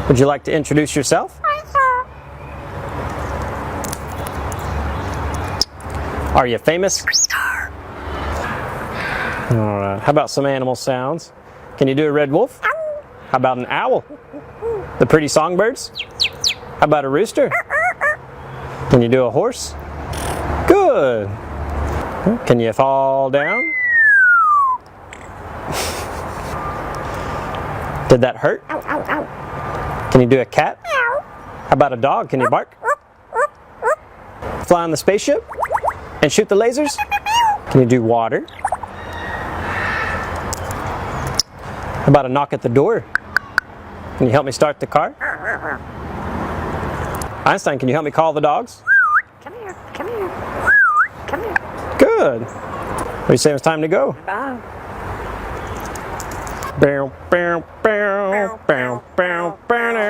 Would you like to introduce yourself? Are you famous? All right. How about some animal sounds? Can you do a red wolf? How about an owl? The pretty songbirds? How about a rooster? Can you do a horse? Good. Can you fall down? Did that hurt? Can you do a cat? How about a dog? Can you bark? Fly on the spaceship? And shoot the lasers? Can you do water? How about a knock at the door? Can you help me start the car? Einstein, can you help me call the dogs? Come here, come here, come here. Good. What do you say it's time to go? Bye. Bow, bow, bow, bow, bow, bow, bow.